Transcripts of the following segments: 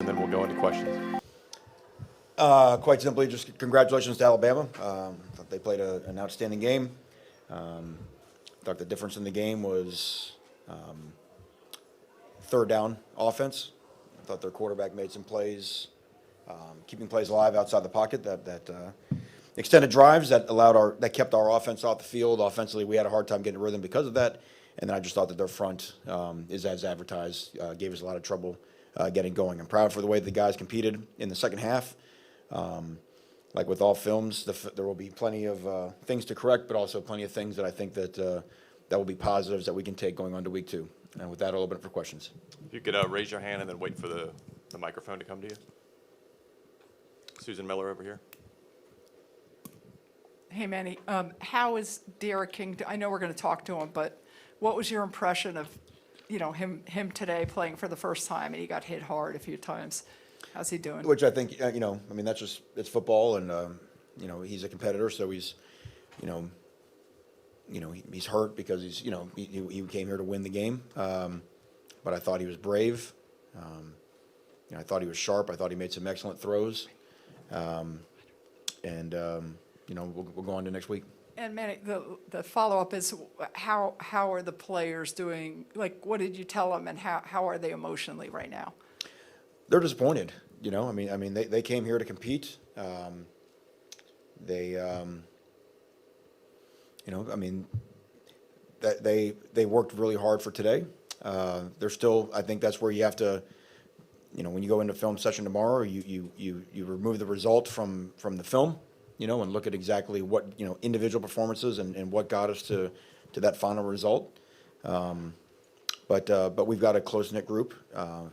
and then we'll go into questions. Quite simply, just congratulations to Alabama. Thought they played an outstanding game. Thought the difference in the game was third down offense. I thought their quarterback made some plays, keeping plays alive outside the pocket that extended drives that kept our offense off the field. Offensively, we had a hard time getting a rhythm because of that. And then I just thought that their front is as advertised, gave us a lot of trouble getting going. I'm proud for the way the guys competed in the second half. Like with all films, there will be plenty of things to correct, but also plenty of things that I think that will be positives that we can take going on to week 2. And with that, I'll open it for questions. If you could raise your hand and then wait for the microphone to come to you. Susan Miller over here. Hey, Manny, how is Derek King? I know we're going to talk to him, but what was your impression of, him today playing for the first time, and he got hit hard a few times? How's he doing? Which I think, that's just, it's football, and, he's a competitor, so he's, he's hurt because he came here to win the game. But I thought he was brave. I thought he was sharp. I thought he made some excellent throws. We'll go on to next week. And Manny, the follow-up is how are the players doing? Like, what did you tell them, and how are they emotionally right now? They're disappointed. They came here to compete. They worked really hard for today. They're still. I think that's where you have to. When you go into film session tomorrow, you remove the result from the film. And look at exactly what individual performances and what got us to that final result. But we've got a close-knit group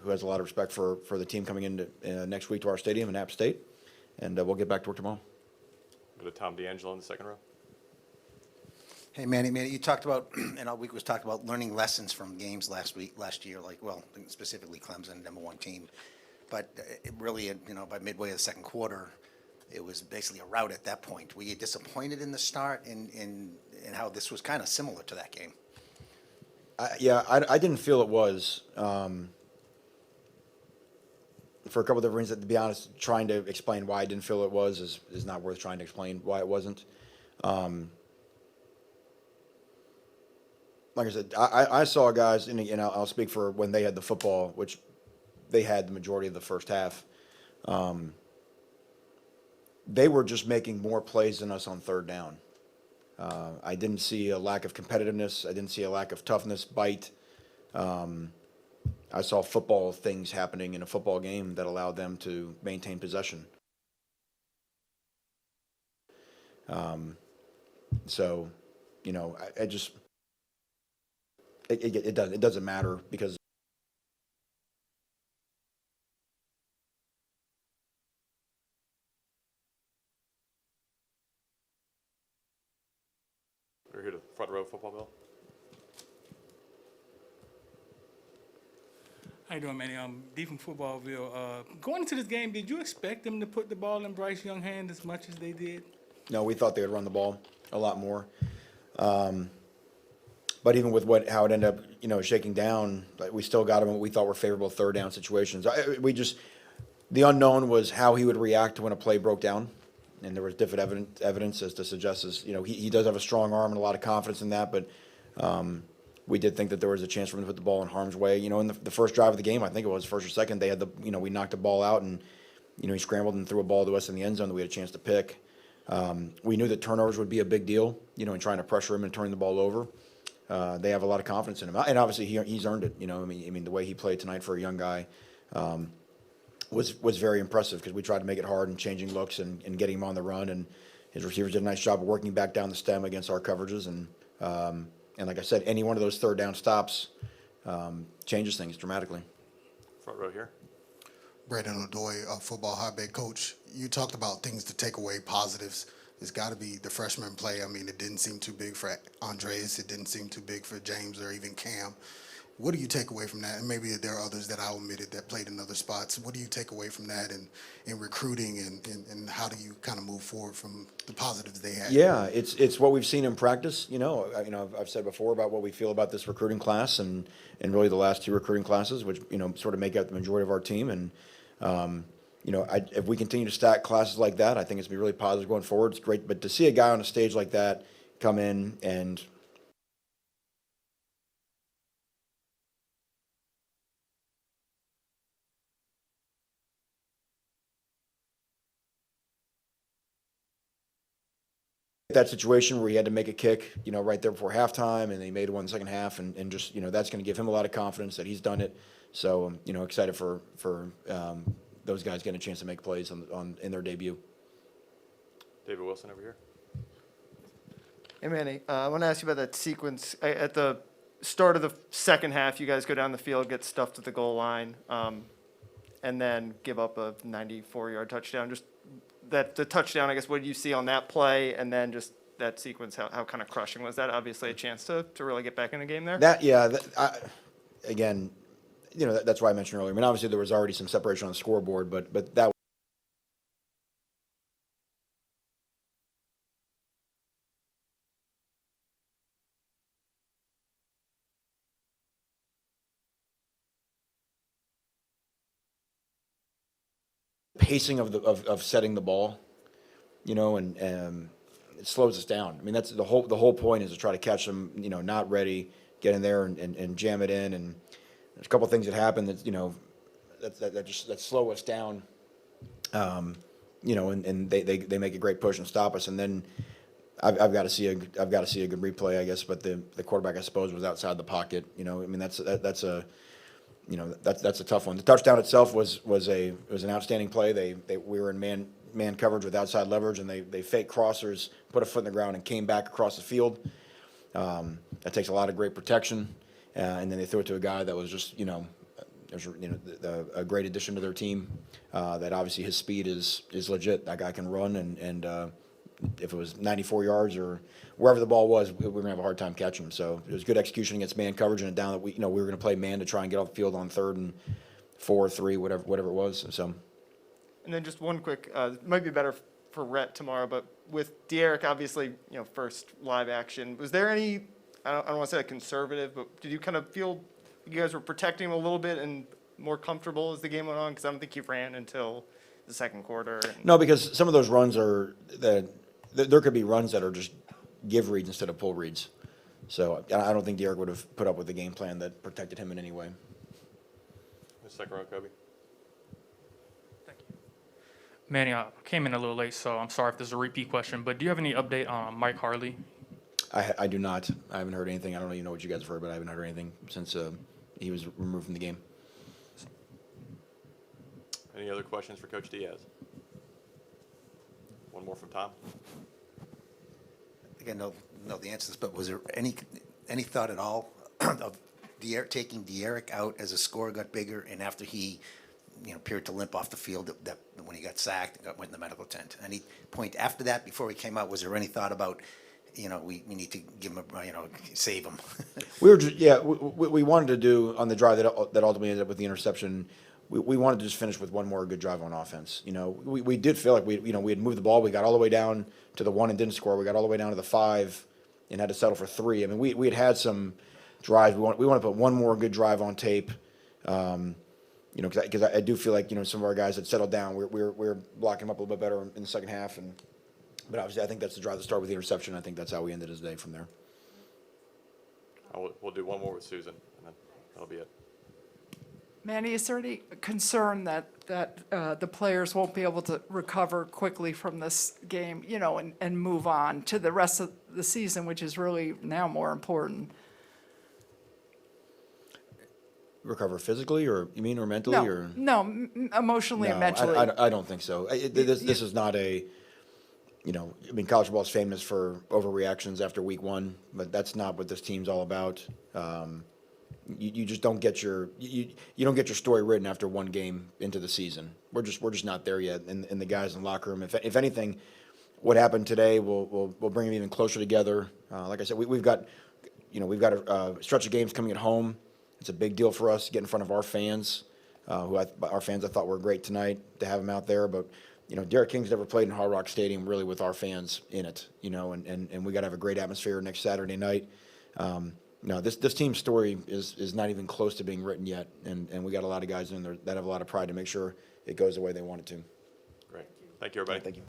who has a lot of respect for the team coming into next week to our stadium in App State, and we'll get back to work tomorrow. Go to Tom D'Angelo in the second row. Hey, Manny, you talked about, and all week was talked about learning lessons from games last year, specifically Clemson, #1 team. But it really, by midway of the second quarter, it was basically a rout at that point. Were you disappointed in the start in how this was kind of similar to that game? I didn't feel it was. For a couple of different reasons, to be honest, trying to explain why I didn't feel it was is not worth trying to explain why it wasn't. Like I said, I saw guys, and I'll speak for when they had the football, which they had the majority of the first half. They were just making more plays than us on third down. I didn't see a lack of competitiveness. I didn't see a lack of toughness, bite. I saw football things happening in a football game that allowed them to maintain possession. It doesn't matter because We're here to front row football, Bill. How you doing, Manny? D from Footballville. Going into this game, did you expect them to put the ball in Bryce Young's hand as much as they did? No, we thought they would run the ball a lot more. But even with how it ended up, shaking down, we still got him what we thought were favorable third down situations. The unknown was how he would react when a play broke down, and there was different evidence as to suggest he does have a strong arm and a lot of confidence in that, but we did think that there was a chance for him to put the ball in harm's way. In the first drive of the game, I think it was first or second, they had we knocked the ball out, and he scrambled and threw a ball to us in the end zone that we had a chance to pick. We knew that turnovers would be a big deal, in trying to pressure him and turning the ball over. They have a lot of confidence in him, and obviously he's earned it. The way he played tonight for a young guy was very impressive because we tried to make it hard and changing looks and getting him on the run, and his receivers did a nice job of working back down the stem against our coverages, and like I said, any one of those third down stops changes things dramatically. Front row here. Brandon Ladoy, football hotbed coach. You talked about things to take away, positives. It's got to be the freshman play. It didn't seem too big for Andres. It didn't seem too big for James or even Cam. What do you take away from that? And maybe there are others that I omitted that played in other spots. What do you take away from that in recruiting and how do you kind of move forward from the positives they had? Yeah, it's what we've seen in practice. I've said before about what we feel about this recruiting class and really the last two recruiting classes, which sort of make up the majority of our team. And If we continue to stack classes like that, I think it's gonna be really positive going forward. It's great, but to see a guy on a stage like that come in and that situation where he had to make a kick, right there before halftime, and he made one in the second half, and just, that's going to give him a lot of confidence that he's done it. So, excited for those guys getting a chance to make plays in their debut. David Wilson over here. Hey, Manny, I want to ask you about that sequence. At the start of the second half, you guys go down the field, get stuffed at the goal line, and then give up a 94-yard touchdown. Just the touchdown, I guess, what did you see on that play? And then just that sequence, how kind of crushing was that? Obviously a chance to really get back in the game there? Again, that's why I mentioned earlier. I mean, obviously there was already some separation on the scoreboard, but that pacing of setting the ball, and it slows us down. I mean, that's the whole point is to try to catch them, not ready, get in there and jam it in. And there's a couple things that happen that that slow us down, and they make a great push and stop us. And then I've got to see a good replay, I guess. But the quarterback, I suppose, was outside the pocket. I mean, that's a tough one. The touchdown itself was an outstanding play. We were in man coverage with outside leverage, and they fake crossers, put a foot in the ground, and came back across the field. That takes a lot of great protection, and then they threw it to a guy that was just a great addition to their team. That obviously his speed is legit. That guy can run, and if it was 94 yards or wherever the ball was, we were gonna have a hard time catching him. So it was good execution against man coverage and a down that we were gonna play man to try and get off the field on 3rd and 4, 3, whatever it was. So. And then just one quick, it might be better for Rhett tomorrow, but with De'Eric, obviously, first live action, was there any, I don't want to say like conservative, but did you kind of feel you guys were protecting him a little bit and more comfortable as the game went on? Because I don't think he ran until the second quarter. No, because some of those runs there could be runs that are just give reads instead of pull reads. So I don't think De'Eric would have put up with the game plan that protected him in any way. The second row, Kobe. Manny, I came in a little late, so I'm sorry if this is a repeat question, but do you have any update on Mike Harley? I do not. I haven't heard anything. I don't even know what you guys have heard, but I haven't heard anything since he was removed from the game. Any other questions for Coach Diaz? One more from Tom. I think I know the answers, but was there any thought at all of taking De'Eric out as the score got bigger and after he appeared to limp off the field that when he got sacked and went in the medical tent? Any point after that, before he came out, was there any thought about, we need to give him save him? We were just, we wanted to do on the drive that ultimately ended up with the interception. We wanted to just finish with one more good drive on offense. We did feel like we had moved the ball. We got all the way down to the 1 and didn't score. We got all the way down to the 5 and had to settle for 3. I mean, we had some drives. We want to put one more good drive on tape. Because I do feel like some of our guys had settled down. We're blocking them up a little bit better in the second half, but obviously I think that's the drive to start with the interception. I think that's how we ended his day from there. We'll do one more with Susan, and then that'll be it. Manny, is there any concern that the players won't be able to recover quickly from this game, and move on to the rest of the season, which is really now more important? Recover physically, or you mean, or mentally, or Emotionally and mentally. I don't think so. This is not a, I mean, college football is famous for overreactions after week 1, but that's not what this team's all about. You just don't get you don't get your story written after one game into the season. We're just not there yet. And the guys in the locker room, if anything, what happened today will bring them even closer together. Like I said, we've got a stretch of games coming at home. It's a big deal for us to get in front of our fans, our fans I thought were great tonight to have them out there. But Derek King's never played in Hard Rock Stadium really with our fans in it. And we got to have a great atmosphere next Saturday night. No, this team's story is not even close to being written yet, and we got a lot of guys in there that have a lot of pride to make sure it goes the way they want it to. Great. Thank you, everybody. Thank you.